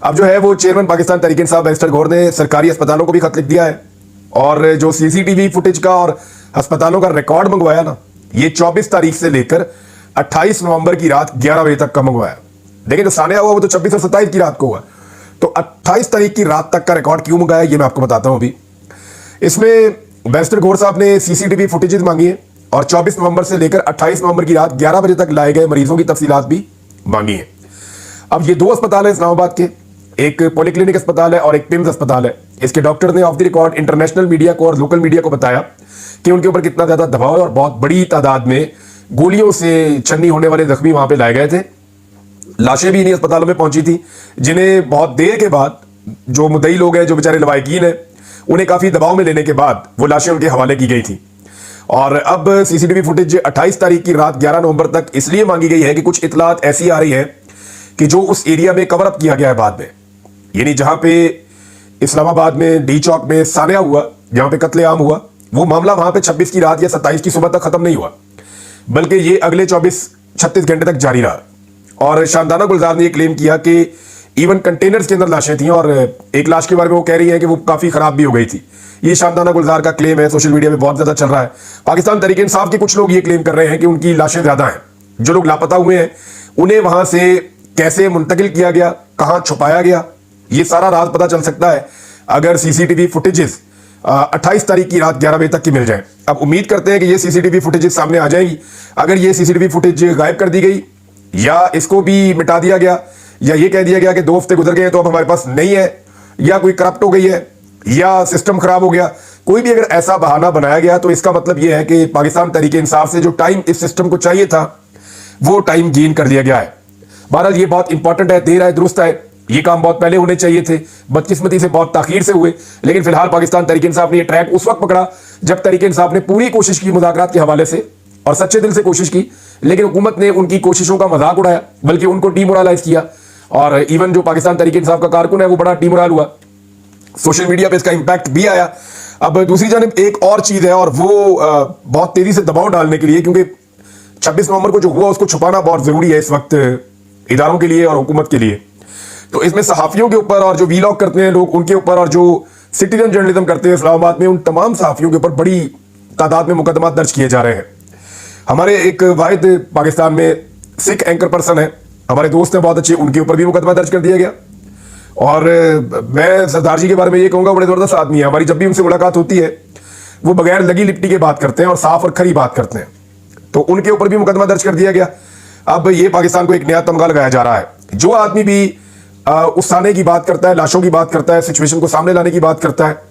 अब जो है वो चेयरमैन पाकिस्तान तहरीक इंसाफ बैरिस्टर गौहर ने सरकारी अस्पतालों को भी खत लिख दिया है और जो सीसीटीवी फुटेज का और अस्पतालों का रिकॉर्ड मंगवाया ना, ये 24 तारीख से लेकर 28 नवंबर की रात 11 बजे तक का मंगवाया। देखिए जो सानिया हुआ वो तो 26 और 27 की रात को हुआ, तो 28 तारीख की रात तक का रिकॉर्ड क्यों मंगाया ये मैं आपको बताता हूं अभी। इसमें बैरिस्टर गौहर साहब ने सीसीटीवी फुटेजेस मांगी है और 24 नवंबर से लेकर 28 नवंबर की रात 11 बजे तक लाए गए मरीजों की तफसीलात भी मांगी है। अब ये दो अस्पताल है इस्लामाबाद के, एक पॉलीक्लिनिक अस्पताल है और एक पिम्स अस्पताल है। इसके डॉक्टर ने of the record international media को और लोकल मीडिया को बताया कि उनके ऊपर कितना ज्यादा दबाव है और बहुत बड़ी तादाद में गोलियों से छन्नी होने वाले जख्मी वहां पे लाए गए थे। लाशें भी इन्हीं अस्पतालों में पहुंची थी, जिन्हें बहुत देर के बाद जो मुद्दई लोग हैं, जो बेचारे लवाहिकीन हैं, उन्हें काफी दबाव में लेने के बाद वो लाशें उनके हवाले की गई थी। और अब सीसीटीवी फुटेज 28 तारीख की रात 11 नवंबर तक इसलिए मांगी गई है कि कुछ इतलात ऐसी आ रही है कि जो उस एरिया में कवर अप किया गया है बाद में, यानी जहां पे इस्लामाबाद में डी चौक में सानिया हुआ, जहां पे कत्लेआम हुआ, वो मामला वहां पे 26 की रात या 27 की सुबह तक खत्म नहीं हुआ, बल्कि ये अगले 24-36 घंटे तक जारी रहा। और शानदाना गुलजार ने ये क्लेम किया कि इवन कंटेनर्स के अंदर लाशें थी और एक लाश के बारे में वो कह रही है कि वो काफी खराब भी हो गई थी। ये शानदाना गुलजार का क्लेम है, सोशल मीडिया में बहुत ज्यादा चल रहा है। पाकिस्तान तहरीक इंसाफ के कुछ लोग ये क्लेम कर रहे हैं कि उनकी लाशें ज्यादा हैं। जो लोग लापता हुए हैं उन्हें वहां से कैसे मुंतकिल किया गया, कहां छुपाया गया, ये सारा राज पता चल सकता है अगर सीसीटीवी फुटेजेस 28 तारीख की रात 11 बजे तक की मिल जाए। अब उम्मीद करते हैं कि ये सीसीटीवी फुटेजेस सामने आ जाएंगी। अगर ये सीसीटीवी फुटेज गायब कर दी गई या इसको भी मिटा दिया गया या ये कह दिया गया कि 2 हफ्ते गुजर गए तो अब हमारे पास नहीं है, या कोई करप्ट हो गई है या सिस्टम खराब हो गया, कोई भी अगर ऐसा बहाना बनाया गया तो इसका मतलब यह है कि पाकिस्तान तहरीक इंसाफ से जो टाइम इस सिस्टम को चाहिए था वो टाइम गेन कर लिया गया है। बहरहाल ये बहुत इंपॉर्टेंट है, देर है दुरुस्त है, ये काम बहुत पहले होने चाहिए थे, बदकिस्मती से बहुत ताखीर से हुए। लेकिन फिलहाल पाकिस्तान तहरीक इंसाफ ने ये ट्रैक उस वक्त पकड़ा जब तहरीक इंसाफ ने पूरी कोशिश की मुज़ाकरात के हवाले से और सच्चे दिल से कोशिश की, लेकिन हुकूमत ने उनकी कोशिशों का मजाक उड़ाया, बल्कि उनको डीमोरलाइज किया। और इवन जो पाकिस्तान तहरीक इंसाफ का कारकुन है वो बड़ा डीमोरल हुआ, सोशल मीडिया पे इसका इंपैक्ट भी आया। अब दूसरी जानिब एक और चीज है और वो बहुत तेजी से दबाव डालने के लिए, क्योंकि 26 नवंबर को जो हुआ उसको छुपाना बहुत जरूरी है इस वक्त इदारों के लिए और हुकूमत के लिए। तो इसमें सहाफियों के ऊपर और जो वीलॉग करते हैं लोग उनके ऊपर और जो सिटीजन जर्नलिज्म करते हैं इस्लामाबाद में, उन तमाम सहाफियों के ऊपर बड़ी तादाद में मुकदमा दर्ज किए जा रहे हैं। हमारे एक वाहिद पाकिस्तान में सिख एंकर पर्सन है, हमारे दोस्त हैं बहुत अच्छे, उनके ऊपर भी मुकदमा दर्ज कर दिया गया। और मैं सरदार जी के बारे में ये कहूंगा बड़े जबरदस्त आदमी है, हमारी जब भी उनसे मुलाकात होती है वो बगैर लगी लिपटी के बात करते हैं और साफ और खरी बात करते हैं, तो उनके ऊपर भी मुकदमा दर्ज कर दिया गया। अब ये पाकिस्तान को एक नया तमगा लगाया जा रहा है। जो आदमी भी उस आने की बात करता है, लाशों की बात करता है, सिचुएशन को सामने लाने की बात करता है,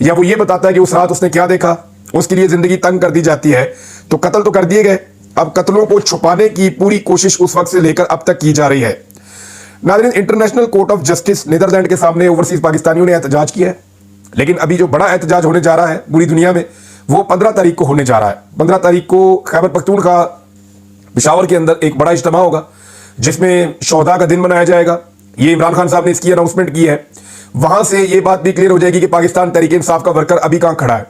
या वो ये बताता है कि उस रात उसने क्या देखा, उसके लिए जिंदगी तंग कर दी जाती है। तो कत्ल तो कर दिए गए, अब कत्लों को छुपाने की पूरी कोशिश उस वक्त से लेकर अब तक की जा रही है। नाज़रीन, international court of justice Netherland के सामने ओवरसीज पाकिस्तानियों ने एहतजाज किया है, लेकिन अभी जो बड़ा एहतजाज होने जा रहा है पूरी दुनिया में वो 15 तारीख को होने जा रहा है। 15 तारीख को खैबर पख्तूनख्वा पेशावर के अंदर एक बड़ा इज्तिमा होगा जिसमें शोहदा का दिन मनाया जाएगा। ये इमरान खान साहब ने इसकी अनाउंसमेंट की है। वहां से ये बात भी क्लियर हो जाएगी कि पाकिस्तान तहरीक इंसाफ का वर्कर अभी कहां खड़ा है,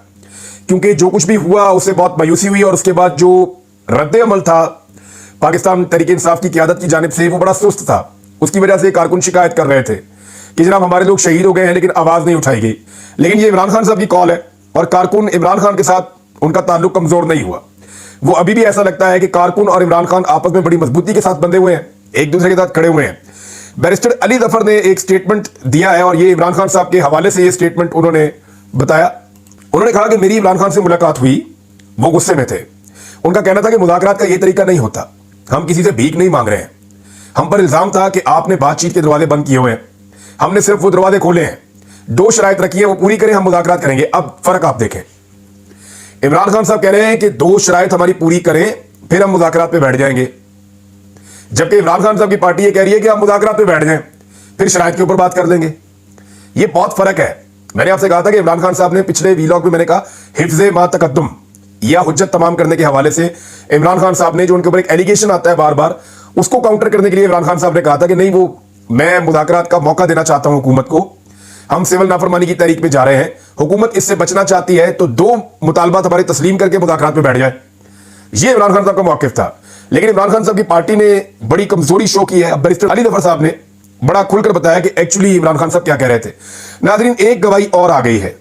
क्योंकि जो कुछ भी हुआ उससे बहुत मायूसी हुई और उसके बाद जो रद्द अमल था पाकिस्तान तहरीक इंसाफ की क़यादत की जानिब से वो बड़ा सुस्त था। उसकी वजह से कारकुन शिकायत कर रहे थे कि जनाब हमारे लोग शहीद हो गए हैं, लेकिन आवाज नहीं उठाई गई। लेकिन ये इमरान खान साहब की कॉल है और कारकुन इमरान खान के साथ उनका ताल्लुक कमजोर नहीं हुआ। वो अभी भी ऐसा लगता है कि कारकुन और इमरान खान आपस में बड़ी मजबूती के साथ बंधे हुए हैं, एक दूसरे के साथ खड़े हुए हैं। बैरिस्टर अली जफर ने एक स्टेटमेंट दिया है और ये इमरान खान साहब के हवाले से ये स्टेटमेंट उन्होंने बताया। उन्होंने कहा कि मेरी इमरान खान से मुलाकात हुई, वो गुस्से में थे। उनका कहना था कि मुज़ाकरात का ये तरीका नहीं होता, हम किसी से भीख नहीं मांग रहे हैं। हम पर इल्जाम था कि आपने बातचीत के दरवाजे बंद किए हुए हैं, हमने सिर्फ वो दरवाजे खोले हैं। 2 शराइत रखी है, वो पूरी करें, हम मुज़ाकरात करेंगे। अब फर्क आप देखें, इमरान खान साहब कह रहे हैं कि 2 शराइत हमारी पूरी करें फिर हम मुज़ाकरात पे बैठ जाएंगे, जबकि इमरान खान साहब की पार्टी ये कह रही है कि आप मुज़ाकरात पे बैठ जाएं फिर शराइत के ऊपर बात कर लेंगे। ये बहुत फर्क है। मैंने आपसे कहा था कि इमरान खान साहब ने पिछले वीलॉग में मैंने कहा हिफ्ज़े मा तकद्दुम या हुज्जत तमाम करने के हवाले से इमरान खान साहब ने जो उनके ऊपर एक एलिगेशन आता है बार बार, उसको काउंटर करने के लिए इमरान खान साहब ने कहा था कि नहीं, वो मैं मुज़ाकरात का मौका देना चाहता हूं हुकूमत को, हम सिविल नाफरमानी की तहरीक में जा रहे हैं, हुकूमत इससे बचना चाहती है तो 2 मुतालबात हमारे तस्लीम करके मुज़ाकरात पे बैठ जाए। ये इमरान खान साहब का मौक़िफ़ था। लेकिन इमरान खान साहब की पार्टी ने बड़ी कमजोरी शो की है। अब बैरिस्टर अली जफर साहब ने बड़ा खुलकर बताया कि एक्चुअली इमरान खान साहब क्या कह रहे थे। नाज़रीन, एक गवाही और आ गई है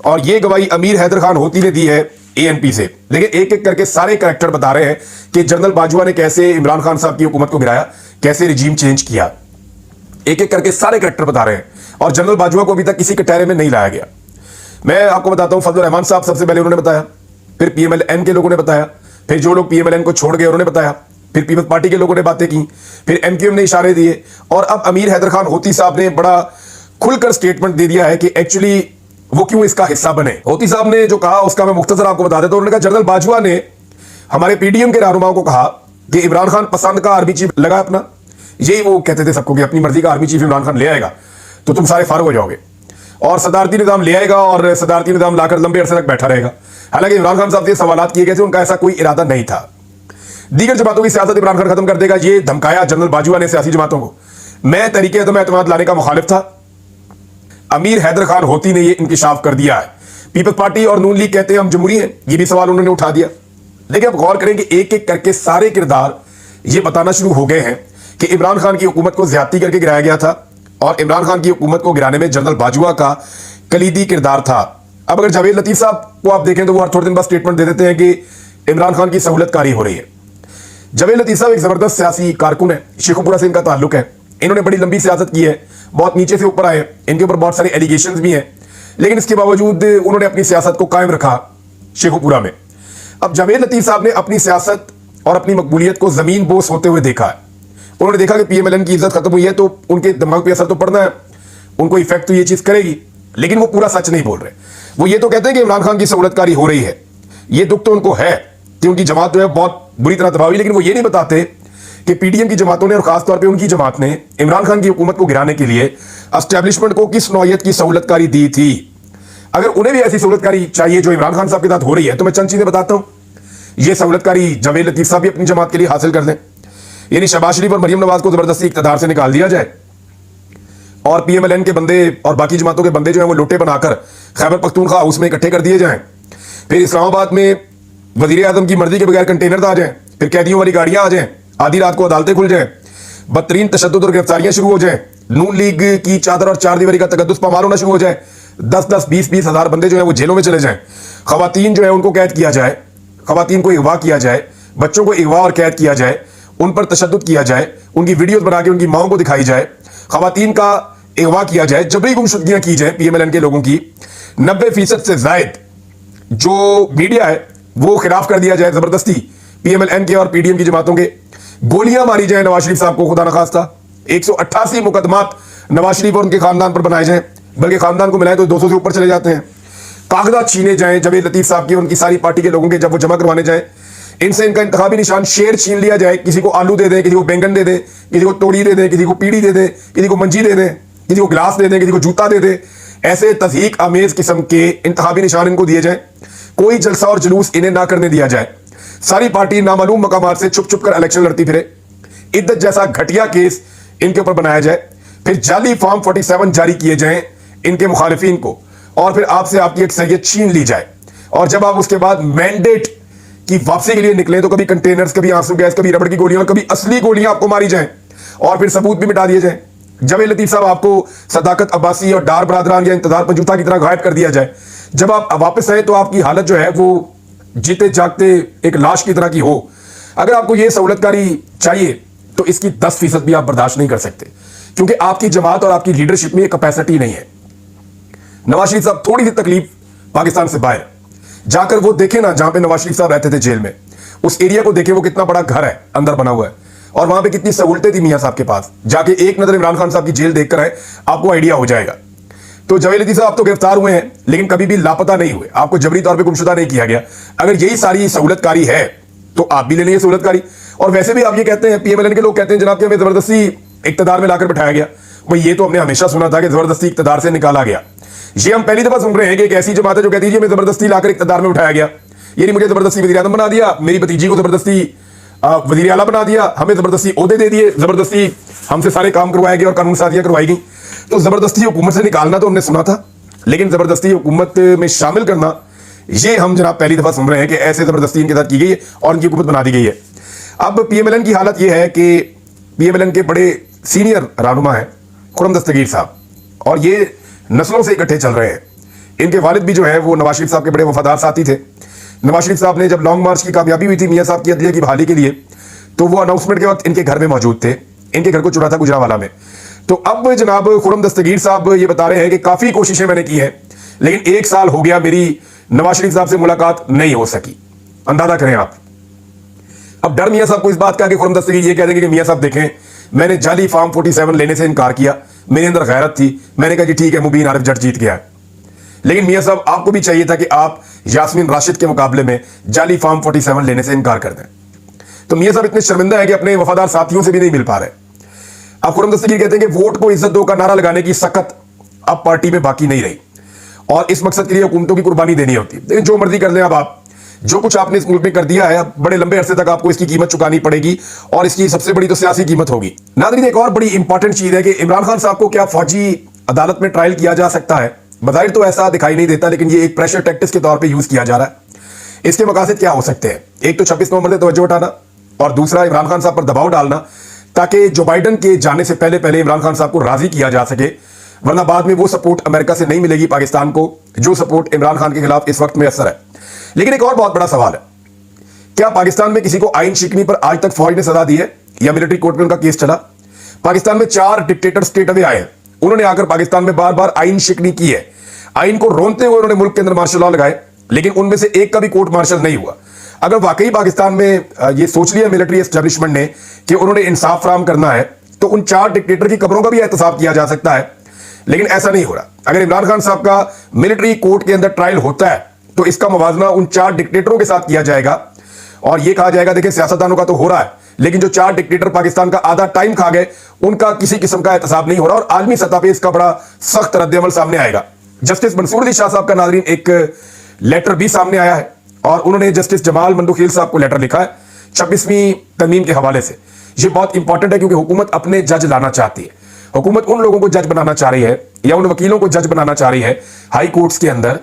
और ये गवाही अमीर हैदर खान होती ने दी है एएनपी से। लेकिन एक एक करके सारे कैरेक्टर बता रहे हैं कि जनरल बाजवा ने कैसे इमरान खान साहब की हुकूमत को गिराया, कैसे रिजीम चेंज किया। एक एक करके सारे कैरेक्टर बता रहे हैं और जनरल बाजवा को अभी तक किसी कटहरे में नहीं लाया गया। मैं आपको बताता हूं, फजलुर रहमान साहब सबसे पहले उन्होंने बताया, फिर पीएमएलएन के लोगों ने बताया, फिर जो लोग पीएमएलएन को छोड़ गए उन्होंने बताया, फिर पीपल्स पार्टी के लोगों ने बातें की, फिर एमक्यूएम ने इशारे दिए और अब अमीर हैदर खान होती साहब ने बड़ा खुलकर स्टेटमेंट दे दिया है कि एक्चुअली वो क्यों इसका हिस्सा बने। होती साहब ने जो कहा उसका मैं मुख्तसर आपको बता देता हूं। उन्होंने कहा जनरल बाजवा ने हमारे पीडीएम के रहनुमाओं को कहा कि इमरान खान पसंद का आर्मी चीफ लगा अपना, यही वो कहते थे सबको कि अपनी मर्जी का आर्मी चीफ इमरान खान ले आएगा तो तुम सारे फारूक हो जाओगे और सदारती निजाम ले आएगा और सदारती निजाम लाकर लंबे अरसे तक बैठा रहेगा। हालांकि इमरान खान साहब से सवाल किए गए थे, उनका ऐसा कोई इरादा नहीं था। दीगर जमातों की सियासत इमरान खान खत्म कर देगा, ये धमकाया जनरल बाजवा ने सियासी जमातों को। मैं तरीके अदम एतमाद लाने का मुखालिफ था, अमीर हैदर खान होती ने ये इंकिशाफ कर दिया है। पीपल्स पार्टी और नून लीग कहते हैं हम जमहूरी हैं, ये भी सवाल उन्होंने उठा दिया। लेकिन अब गौर करें कि एक एक करके सारे किरदार ये बताना शुरू हो गए हैं कि इमरान खान की हुकूमत को ज्यादती करके गिराया गया था और इमरान खान की हुकूमत को गिराने में जनरल बाजवा का कलीदी किरदार था। अब अगर जावेद लतीफ साहब को आप देखें तो वो हर थोड़े दिन बाद स्टेटमेंट दे देते हैं कि इमरान खान की सहूलतकारी हो रही है। जावेद लतीफ साहब एक जबरदस्त सियासी कारकुन है, शेखुपुरा से इनका ताल्लुक है, इन्होंने बड़ी लंबी सियासत की है, बहुत नीचे से ऊपर आए, इनके ऊपर बहुत सारे एलिगेशंस भी हैं, लेकिन इसके बावजूद उन्होंने अपनी सियासत को कायम रखा शेखुपुरा में। अब जावेद लतीफ साहब ने अपनी सियासत और अपनी मकबूलियत को जमीन बोस होते हुए देखा है। उन्होंने देखा कि पीएमएलएन की इज्जत खत्म हुई है तो उनके दिमाग पे असर तो पड़ना है, उनको इफेक्ट तो ये चीज करेगी, लेकिन वो पूरा सच नहीं बोल रहे। वो ये तो कहते हैं कि इमरान खान की सहूलतकारी हो रही है, ये दुख तो उनको है कि उनकी जमात जो है बहुत बुरी तरह तबाह हुई, लेकिन वो ये नहीं बताते कि पीडीएम की जमातों ने और खासतौर पर उनकी जमात ने इमरान खान की हुकूमत को गिराने के लिए एस्टेब्लिशमेंट को किस नौयत की सहूलतकारी दी थी। अगर उन्हें भी ऐसी सहूलतकारी चाहिए जो इमरान खान साहब के साथ हो रही है तो मैं चंद चीजें बताता हूं। यह सहूलतकारी जावेद लतीफ साहब भी अपनी जमात के लिए हासिल कर लें, यानी शहबाज शरीफ और मरियम नवाज को जबरदस्ती इक़्तिदार से निकाल दिया जाए और पीएमएलएन के बंदे और बाकी जमातों के बंदे जो है वो लोटे बनाकर खैबर पख्तूनख्वा हाउस में इकट्ठे कर दिए जाएं। फिर इस्लामाबाद में वजीर आजम की मर्जी के बगैर कंटेनर आ जाएं, फिर कैदियों वाली गाड़ियां आ जाएं, आधी रात को अदालतें खुल जाएं, बदतरीन तशद्दुद और गिरफ्तारियां शुरू हो जाएं, नून लीग की चादर और चार दीवारी का तकद्दुस पामार होना शुरू हो जाए, 10-10, 20-20 हजार बंदे जो है वो जेलों में चले जाएं, खवातीन जो है उनको कैद किया जाए, खवातीन को अगवा किया जाए, बच्चों को अगवा और कैद किया जाए, उन पर तशद्दुद किया जाए, उनकी वीडियोस बना के उनकी माओं को दिखाई जाए, खवातीन का अगवा किया जाए, जबरी गुमशुदगियां की जाए पीएमएलएन के लोगों की, 90% से जायद जो मीडिया है वो खिलाफ कर दिया जाए जबरदस्ती पीएमएलएन के और पीडीएम की जमातों के, गोलियां मारी जाए नवाज शरीफ साहब को, खुदा न खास्ता 188 मुकदमात नवाज शरीफ और उनके खानदान पर बनाए जाएं, बल्कि खानदान को मिलाए तो 200 से ऊपर चले जाते हैं, कागजात छीने जाएं जावेद लतीफ साहब के उनकी सारी पार्टी के लोगों के, जब वो जमा करवाने जाए इनसे इनका इंतखाबी निशान शेर छीन लिया जाए, किसी को आलू दे दें, किसी को बैंगन दे दें, किसी को तोड़ी दे दें, किसी को पीड़ी दे दें, किसी को मंजी दे दें, किसी को गिलास दे दें, किसी को जूता दे दें, ऐसे तज़हीक आमेज किस्म के इंतखाबी निशान इनको दिए जाए, कोई जलसा और जुलूस इन्हें ना करने दिया जाए, सारी पार्टी नामालूम मकामात से छुप छुप कर इलेक्शन लड़ती फिरे, इद्दत जैसा घटिया केस इनके ऊपर बनाया जाए, फिर जाली फॉर्म 47 जारी किए जाएं इनके मुखालिफिन को, और फिर आपसे आपकी अक्सरियत छीन ली जाए, और जब आप उसके बाद मैंडेट की वापसी के लिए निकले तो कभी कंटेनर्स, कभी आंसू गैस, कभी रबड़ की गोलियां, कभी असली गोलियां आपको मारी जाएं और फिर सबूत भी मिटा दिए जाएं। जावेद लतीफ साहब आपको सदाकत अब्बासी और डार बरादरान या इंतजार पंजूता की तरह गायब कर दिया जाए, जब आप वापस आए तो आपकी हालत जो है वो जीते जागते एक लाश की तरह की हो। अगर आपको यह सहूलतकारी चाहिए तो इसकी 10% भी आप बर्दाश्त नहीं कर सकते, क्योंकि आपकी जमात और आपकी लीडरशिप में कैपेसिटी नहीं है। नवाज शरीफ साहब थोड़ी सी तकलीफ पाकिस्तान से बाहर जाकर वो देखे ना, जहां पे नवाज शरीफ साहब रहते थे जेल में, उस एरिया को देखे, वो कितना बड़ा घर है अंदर बना हुआ है और वहां पे कितनी सहूलतें थी मियां साहब के पास, जाके एक नजर इमरान खान साहब की जेल देखकर आए, आपको आइडिया हो जाएगा। तो जावेद लतीफ साहब आप तो गिरफ्तार हुए हैं लेकिन कभी भी लापता नहीं हुए, आपको जबरी तौर पर गुमशुदा नहीं किया गया। अगर यही सारी सहूलतकारी है तो आप भी ले लेंगे सहूलतकारी। और वैसे भी आप ये कहते हैं, पीएमएलएन के लोग कहते हैं जनाब कि हमें जबरदस्ती इक्तदार में लाकर बैठाया गया। भाई ये तो हमने हमेशा सुना था कि जबरदस्ती इक्तदार से निकाला गया, ये हम पहली दफा सुन रहे हैं कि एक ऐसी जमात है जो कहती है हमें जबरदस्ती लाकर इक्तदार में उठाया गया। ये नहीं मुझे जबरदस्ती वज़ीर आज़म बना दिया, मेरी भतीजी को जबरदस्ती वज़ीर आला बना दिया, हमें जबरदस्ती ओहदे दे दिए, जबरदस्ती हमसे सारे काम करवाए गए और कानून साजियां करवाई गई। तो जबरदस्ती हुकूमत से निकालना तो हमने सुना था, लेकिन जबरदस्ती हुकूमत में शामिल करना ये हम जनाब पहली दफा सुन रहे हैं कि ऐसे जबरदस्ती इनके साथ की गई है और इनकी हुकूमत बना दी गई है। अब पीएमएलएन की हालत यह है कि पीएमएलएन के बड़े सीनियर रहनुमा है खुर्रम दस्तगीर साहब, और ये नस्लों से इकट्ठे चल रहे हैं। इनके वालिद भी जो है वो नवाज शरीफ साहब के बड़े वफादार साथी थे। नवाज शरीफ साहब ने जब लॉन्ग मार्च की कामयाबी हुई थी मियां साहब की अदलिया की बहाली के लिए, तो वो अनाउंसमेंट के वक्त इनके घर में मौजूद थे। इनके घर को चुना था गुजरांवाला में। तो अब जनाब खुर्रम दस्तगीर साहब ये बता रहे हैं कि काफी कोशिशें मैंने की है, लेकिन 1 साल हो गया मेरी नवाज शरीफ साहब से मुलाकात नहीं हो सकी। अंदाजा करें आप। अब डर मियां साहब को इस बात का कि खुर्रम दस्तगीर ये कह देंगे कि मियां साहब देखें, मैंने जाली फॉर्म 47 लेने से इनकार किया, मेरे अंदर गैरत थी, मैंने कहा जी ठीक है, मुबीन आरिफ जट जीत गया। लेकिन मियां साहब आपको भी चाहिए था कि आप यास्मीन राशिद के मुकाबले में जाली फॉर्म 47 लेने से इनकार कर दें। तो मियां साहब इतने शर्मिंदा है कि अपने वफादार साथियों से भी नहीं मिल पा रहे। अब खुर्रम दस्तगीर कहते हैं कि वोट को इज्जत दो का नारा लगाने की सकत अब पार्टी में बाकी नहीं रही, और इस मकसद के लिए हुकूमतों की कुर्बानी देनी होती है। लेकिन जो मर्जी कर लें, अब आप जो कुछ आपने इस मुल्क में कर दिया है, अब बड़े लंबे अरसे तक आपको इसकी कीमत चुकानी पड़ेगी, और इसकी सबसे बड़ी तो सियासी कीमत होगी। नाज़रीन, एक और बड़ी इंपॉर्टेंट चीज है कि इमरान खान साहब को क्या फौजी अदालत में ट्रायल किया जा सकता है? बज़ाहिर तो ऐसा दिखाई नहीं देता, लेकिन ये एक प्रेशर टैक्टिक्स के तौर पर यूज किया जा रहा है। इसके मकासद क्या हो सकते हैं? एक तो 26 नवंबर से तवज्जो उठाना, और दूसरा इमरान खान साहब पर दबाव डालना ताकि जो बाइडन के जाने से पहले पहले इमरान खान साहब को राजी किया जा सके, वरना बाद में वो सपोर्ट अमेरिका से नहीं मिलेगी पाकिस्तान को जो सपोर्ट इमरान खान के खिलाफ इस वक्त में असर है। लेकिन एक और बहुत बड़ा सवाल है, क्या पाकिस्तान में किसी को आइन शिकनी पर आज तक फौज ने सजा दी है या मिलिट्री कोर्ट में उनका केस चला? पाकिस्तान में 4 डिक्टेटर स्टेट अवे आए हैं, उन्होंने आकर पाकिस्तान में बार बार आइन शिकनी की है। आइन को रोनते हुए उन्होंने मुल्क के अंदर मार्शल लॉ लगाए, लेकिन उनमें से एक का भी कोर्ट मार्शल नहीं हुआ। अगर वाकई पाकिस्तान में ये सोच लिया मिलिट्री एस्टेब्लिशमेंट ने कि उन्होंने इंसाफ फराहम करना है, तो उन 4 डिक्टेटर की कब्रों का भी एहतसाब किया जा सकता है, लेकिन ऐसा नहीं हो रहा। अगर इमरान खान साहब का मिलिट्री कोर्ट के अंदर ट्रायल होता है तो इसका मुवाजना उन 4 डिक्टेटरों के साथ किया जाएगा, और यह कहा जाएगा देखिए सियासतदानों का तो हो रहा है, लेकिन जो 4 डिक्टेटर पाकिस्तान का आधा टाइम खा गए उनका किसी किस्म का एहतसाब नहीं हो रहा, और आलमी सतह पर इसका बड़ा सख्त रद्द-ए-अमल सामने आएगा। जस्टिस मंसूर अली शाह साहब का नाज़रीन एक लेटर भी सामने आया है, और उन्होंने जस्टिस जमाल मंदोखील साहब को लेटर लिखा है 26वीं तरमीम के हवाले से। यह बहुत इंपॉर्टेंट है क्योंकि हुकूमत अपने जज लाना चाहती है। हुकूमत उन लोगों को जज बनाना चाह रही है या उन वकीलों को जज बनाना चाह रही है हाई कोर्ट्स के अंदर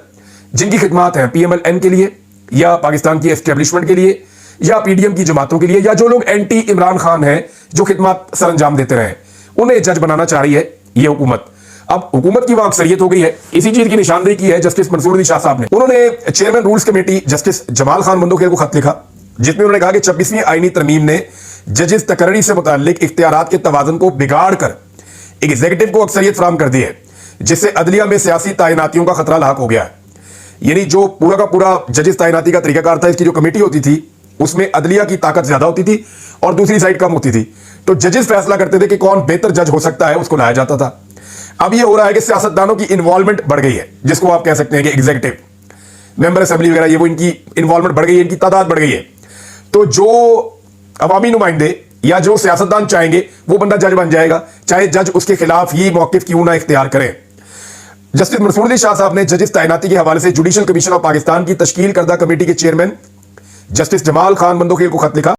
जिनकी खिदमात हैं PMLN के लिए या पाकिस्तान की एस्टेब्लिशमेंट के लिए या PDM की जमातों के लिए, या जो लोग एंटी इमरान खान हैं जो खिदमात सर अंजाम देते रहे, उन्हें जज बनाना चाह रही है ये हुकूमत। अब हुकूमत की वहां अक्सरियत हो गई है, इसी चीज की निशानदेही की है जस्टिस मंसूर अली शाह साहब ने। उन्होंने chairman rules committee justice Jamal Khan Mandokhel को खत लिखा, जिसमें उन्होंने कहा कि 26वीं आईनी तरमीम ने जजेस तकर्री से मुताल्लिक इख्तियारात के तवाज़ुन को बिगाड़ कर एग्जीक्यूटिव को अक्सरियत फराहम कर दी है, जिससे अदलिया में सियासी तैनातियों का खतरा लाक हो गया है। यानी जो पूरा का पूरा जजेस तैनाती का तरीकाकार था, इसकी जो कमेटी होती थी उसमें अदलिया की ताकत ज्यादा होती थी और दूसरी साइड कम होती थी, तो जजेस फैसला करते थे कि कौन बेहतर जज हो सकता है, उसको लाया जाता था। अब यह हो रहा है कि सियासतदानों की इन्वॉल्वमेंट बढ़ गई है, जिसको आप कह सकते हैं कि एग्जीक्यूटिव मेंबर असेंबली वगैरह ये वो इनकी इन्वॉल्वमेंट बढ़ गई है, इनकी तादाद बढ़ गई है। तो जो अवामी नुमाइंदे या जो सियासतदान चाहेंगे वो बंदा जज बन जाएगा, चाहे जज उसके खिलाफ ही मौकिफ क्यों ना इख्तियार करें। जस्टिस मंसूर अली शाह साहब ने जजेस तैनाती के हवाले से जुडिशल कमीशन ऑफ पाकिस्तान की तश्कील करदा कमेटी के चेयरमैन जस्टिस जमाल खान मंदोखेल को खत लिखा।